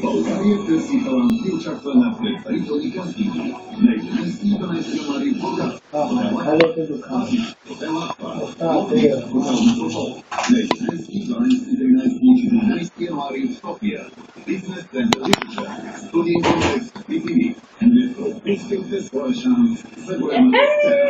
България търси талантливи очаквана предварителни кастинги. Най-женски 12 януари в Бургас. Най-женски 12, 13 и 14 януари в София. Бизнес център Витоша. Студиен комплекс BTV. Метро. Изпълните своя шанс за голямата сцена.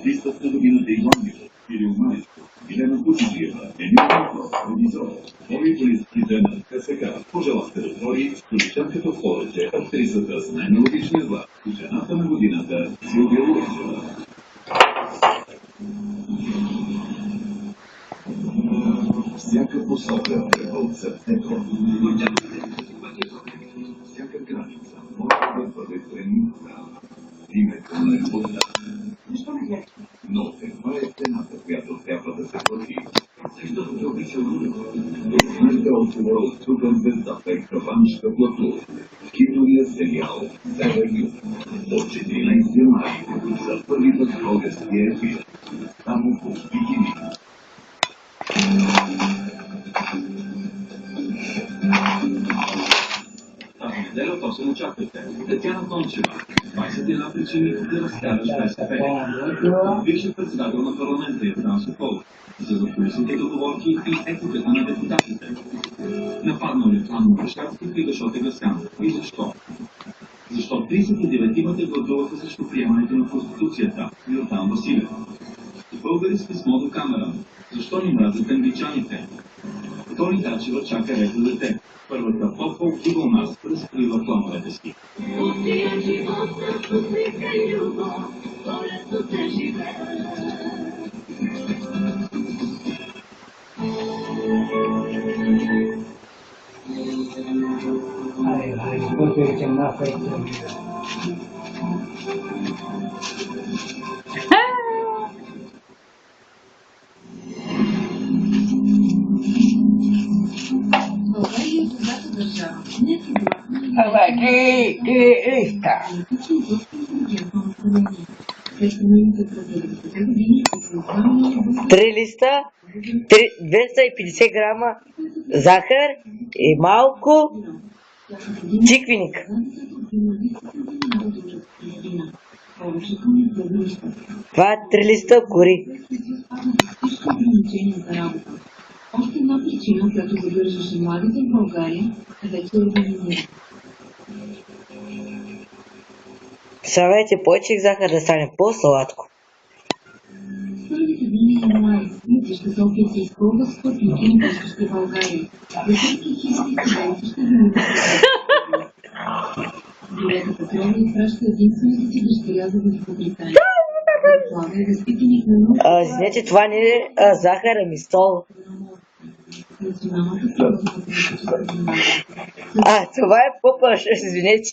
Листът на годината Иванов, Кирил Майско, Елена Кучиджиева, Емил Петров, ревизор, нови полиците на КСК, пожелахте да твори столичанката в повече, актрисата с най-мелодичния глас, жената на годината Силвия Луизова. Всяка посока е от сърцето. Всяка граница може да бъде граница. Името на любовта. Но каква е цената, която трябва да се плати? Защото те обича лудо. Знаете отговора от супер звездата и каванчка плато. Киновия сериал Север Юг. От 14 май за първи път в българския ефир. Само по BTV. Тази неделя то се очаквате. Татяна Тончева. 21 причини да разкараш БСП. Бившият председател на парламента Яцан Соколов. За задкулисните договорки и етиката на депутатите. Нападнал ли план на Решатски при Гашоте Гаскан? И защо? Защо 39-мата гласуваха срещу приемането на Конституцията? Йордан Василев. Българи с писмо до камера. Защо ни мразят англичаните? Тони Тачева чака ред за дете. Първата поп-полки у нас разкрива плановете си. Esta. 3 листа, 250 грама захар и малко чиквеник. Това е 3 листа кори. Още една причина, която задържаше младите в България, е вече организирана. Сравнете повече захар да стане по-сладко. Първите дни на януари летища София се изпълва с пътники на посещи България. Десетки хиляди студенти ще заминат. Билета Патриона изпраща единствената си дъщеря за Великобритания. Това е възпитаник на наука. Знаете, това не е захар, ами сол. Това е попаш, извинете.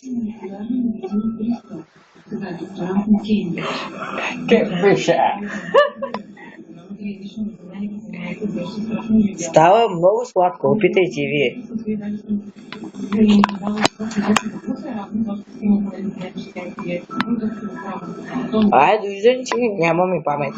Става много сладко, опитайте вие. Довиждане, че нямаме памет.